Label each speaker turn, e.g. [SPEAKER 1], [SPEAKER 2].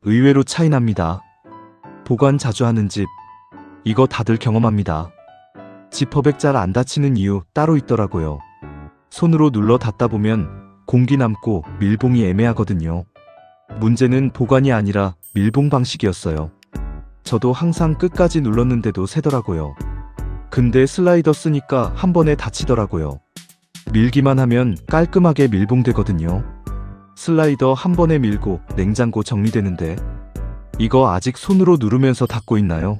[SPEAKER 1] 의외로 차이 납니다. 보관 자주 하는 집. 이거 다들 경험합니다. 지퍼백 잘 안 닫히는 이유 따로 있더라고요. 손으로 눌러 닫다 보면 공기 남고 밀봉이 애매하거든요. 문제는 보관이 아니라 밀봉 방식이었어요. 저도 항상 끝까지 눌렀는데도 새더라고요. 근데 슬라이더 쓰니까 한 번에 닫히더라고요. 밀기만 하면 깔끔하게 밀봉되거든요. 슬라이더 한 번에 밀고 냉장고 정리되는데 이거 아직 손으로 누르면서 닫고 있나요?